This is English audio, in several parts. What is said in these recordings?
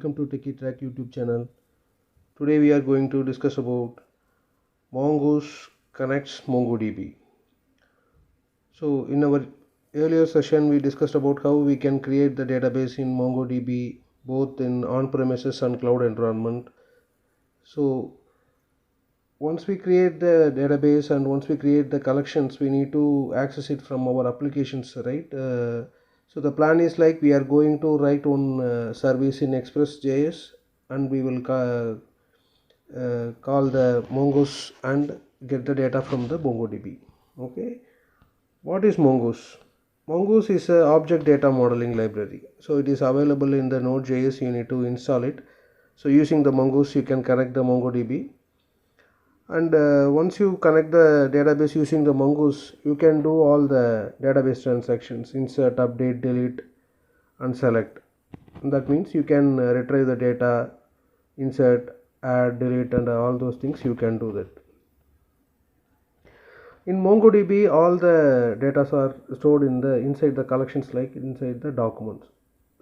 welcome to Techie Track YouTube channel. Today we are going to discuss about Mongoose connects MongoDB. So in our earlier session we discussed about how we can create the database in MongoDB both in on-premises and cloud environment. So once we create the database and once we create the collections, we need to access it from our applications, right? So the plan is like we are going to write one service in Express.js and we will call the Mongoose and get the data from the MongoDB. Okay, what is Mongoose? Mongoose is a object data modeling library. So it is available in the Node.js. You need to install it. So using the Mongoose you can connect the MongoDB. And once you connect the database using the Mongoose, you can do all the database transactions: insert, update, delete and select. And that means you can retrieve the data, insert, add, delete and all those things you can do that. In MongoDB all the data are stored in the inside the collections, like inside the documents.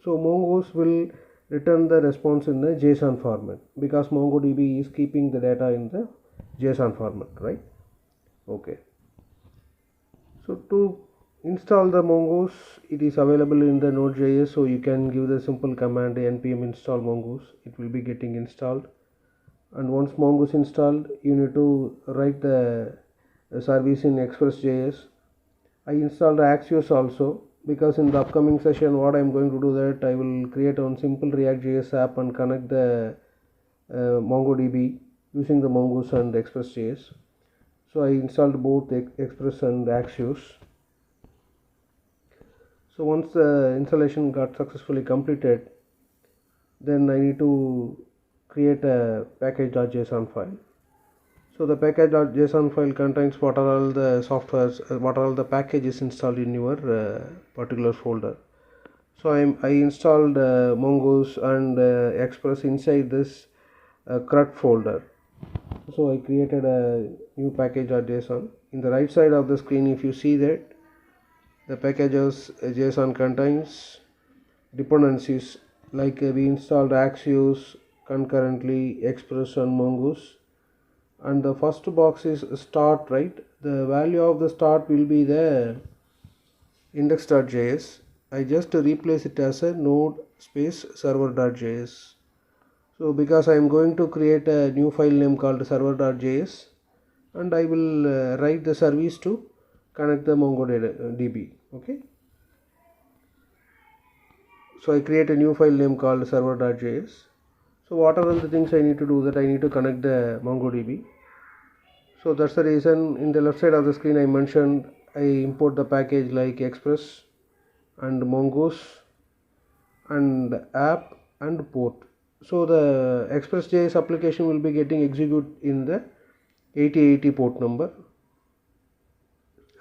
So Mongoose will return the response in the JSON format because MongoDB is keeping the data in the JSON format, right? Okay. So to install the Mongoose, it is available in the Node.js. So you can give the simple command npm install mongoose. It will be getting installed. And once Mongoose installed, you need to write the service in Express.js. I installed Axios also because in the upcoming session what I am going to do that I will create one simple React.js app and connect the MongoDB using the Mongoose and Express.js. So I installed both Express and Axios. So once the installation got successfully completed, then I need to create a package.json file. So the package.json file contains what are all the softwares, what are all the packages installed in your particular folder. So I installed Mongoose and Express inside this CRUD folder. So I created a new package.json. In the right side of the screen, if you see that the packages JSON contains dependencies, like we installed Axios, concurrently Express and Mongoose. And the first box is start, right? The value of the start will be the index.js. I just replace it as a node space server.js. So because I am going to create a new file name called server.js and I will write the service to connect the MongoDB. Okay. So I create a new file name called server.js. So what are all the things I need to do? That I need to connect the MongoDB. So that's the reason in the left side of the screen I mentioned I import the package like Express and Mongoose and app and port. So the Express.js application will be getting executed in the 8080 port number.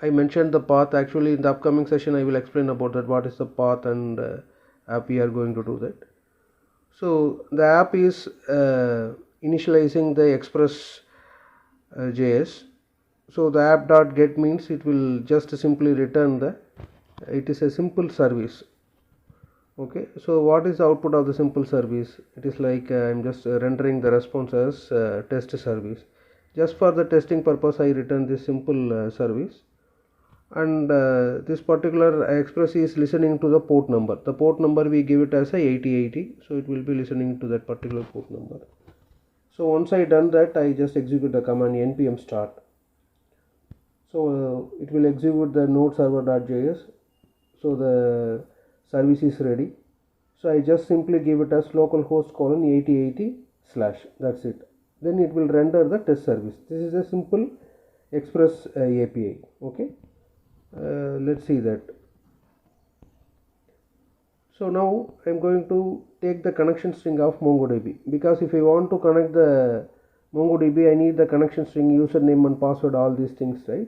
I mentioned the path. Actually in the upcoming session I will explain about that, what is the path and app we are going to do that. So the app is initializing the Express JS. So the app.get means it will just simply return the, it is a simple service. Okay, so what is the output of the simple service? It is like I'm just rendering the response as test service. Just for the testing purpose I return this simple service. And this particular Express is listening to the port number. The port number we give it as a 8080, so it will be listening to that particular port number. So once I done that, I just execute the command npm start. So it will execute the node server.js. So the service is ready. So I just simply give it as localhost colon 8080 slash, that's it. Then it will render the test service. This is a simple Express API. Okay. Let's see that. So now I am going to take the connection string of MongoDB, because if I want to connect the MongoDB I need the connection string, username and password, all these things, right?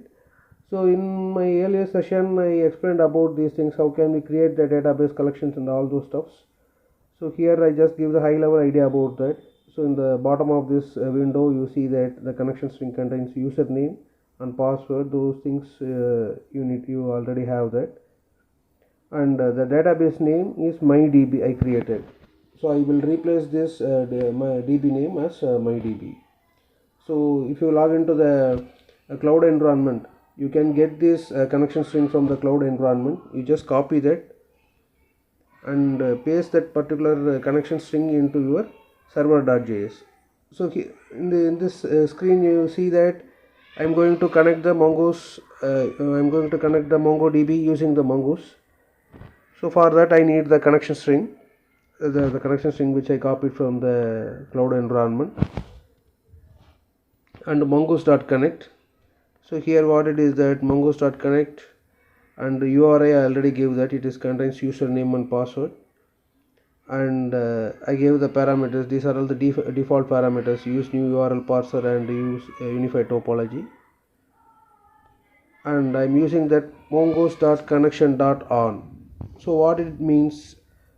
So in my earlier session I explained about these things, how can we create the database collections and all those stuffs. So here I just give the high level idea about that. So in the bottom of this window you see that the connection string contains username and password. Those things you already have that. And the database name is MyDB I created. So I will replace this my DB name as MyDB. So if you log into the cloud environment, you can get this connection string from the cloud environment. You just copy that and paste that particular connection string into your server.js. So in this screen you see that I'm going to connect the Mongoose. I'm going to connect the MongoDB using the Mongoose. So for that I need the connection string, the connection string which I copied from the cloud environment, and mongoose.connect. So here what it is that mongoose.connect, and the URI I already gave that it is contains username and password, and I gave the parameters. These are all the default parameters. Use new URL parser and use unified topology, and I'm using that mongoose.connection.on. So what it means,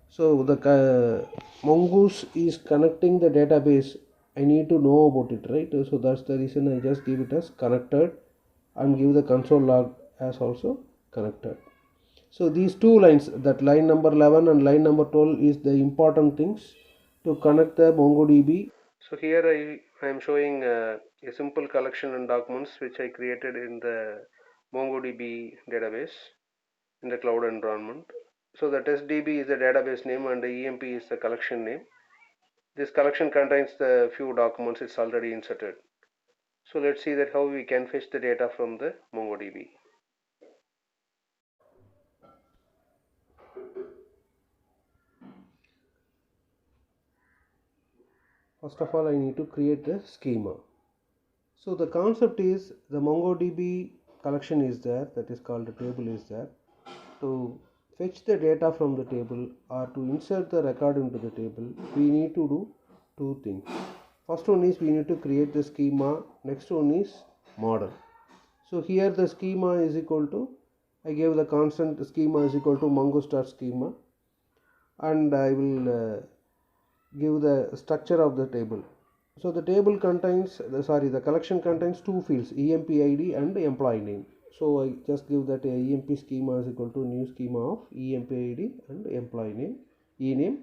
so the mongoose is connecting the database. I need to know about it, right? So that's the reason I just give it as connected and give the console log as also connected. So these two lines, that line number 11 and line number 12, is the important things to connect the MongoDB. So here I am showing a simple collection and documents which I created in the MongoDB database in the cloud environment. So the testDB is the database name and the EMP is the collection name. This collection contains the few documents it's already inserted. So let's see that how we can fetch the data from the MongoDB. First of all, I need to create the schema. So the concept is the MongoDB collection is there, that is called the table is there. To fetch the data from the table or to insert the record into the table, we need to do two things. First one is we need to create the schema, next one is model. So here the schema is equal to, I gave the constant schema is equal to mongoose.schema, and I will give the structure of the table. So the table contains the collection contains two fields, EMP ID and employee name. So I just give that EMP schema is equal to new schema of EMP ID and employee name, ename,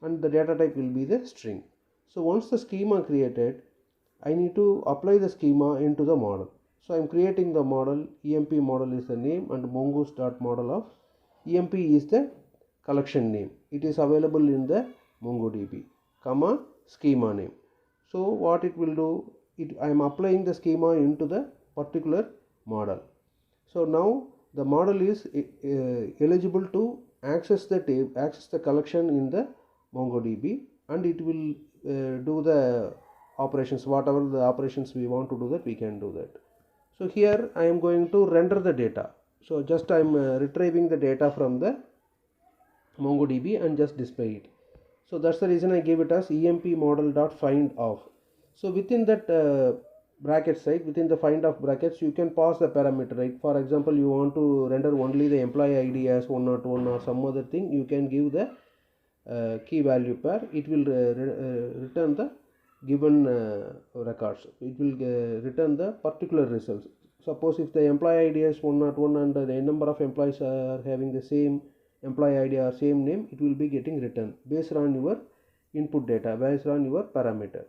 and the data type will be the string. So once the schema created, I need to apply the schema into the model. So I am creating the model. EMP model is the name and mongoose.model of EMP is the collection name. It is available in the MongoDB, comma schema name. So what it will do, I am applying the schema into the particular model. So now the model is eligible to access the collection in the MongoDB, and it will do the operations, whatever the operations we want to do, that we can do that. So here I am going to render the data. So just I am retrieving the data from the MongoDB and just display it. So that's the reason I gave it as EMP model.find of. So within that brackets, right, within the find of brackets, you can pass the parameter, right? For example, you want to render only the employee ID as 101 or some other thing, you can give the key value pair. It will return the given records. It will return the particular results. Suppose if the employee ID is 101 and the number of employees are having the same employee ID or same name, it will be getting returned based on your input data, based on your parameter.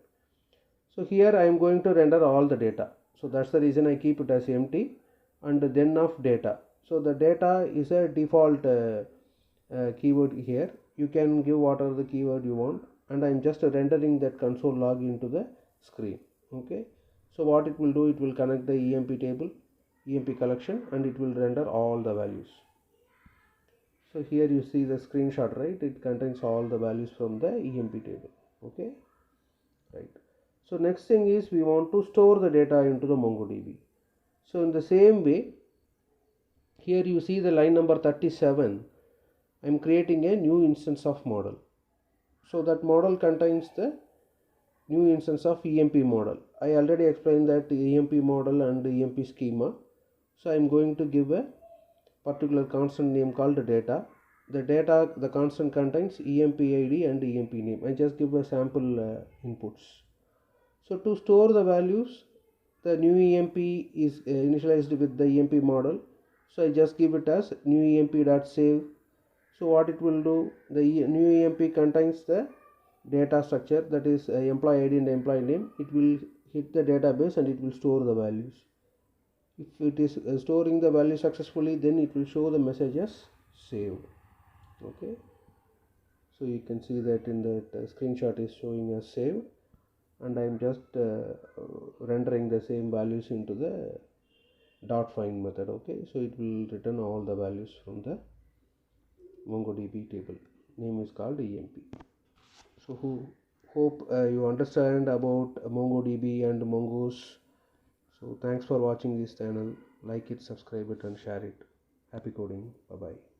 So here I am going to render all the data. So that's the reason I keep it as empty and then of data. So the data is a default keyword here. You can give whatever the keyword you want, and I am just rendering that console log into the screen. Okay. So what it will do, it will connect the EMP table, EMP collection, and it will render all the values. So here you see the screenshot, right? It contains all the values from the EMP table. Okay, right. So next thing is we want to store the data into the MongoDB. So in the same way, here you see the line number 37. I am creating a new instance of model. So that model contains the new instance of EMP model. I already explained that EMP model and EMP schema. So I am going to give a particular constant name called data. The constant contains EMP ID and EMP name. I just give a sample inputs. So to store the values, the new EMP is initialized with the EMP model. So I just give it as new emp.save. So what it will do, the new EMP contains the data structure, that is employee ID and employee name. It will hit the database and it will store the values. If it is storing the value successfully, then it will show the message as saved. Okay, so you can see that in that screenshot is showing as saved, and I am just rendering the same values into the dot find method. Okay, so it will return all the values from the MongoDB table. Name is called EMP. So hope you understand about MongoDB and Mongoose. So thanks for watching this channel. Like it, subscribe it, and share it. Happy coding. Bye bye.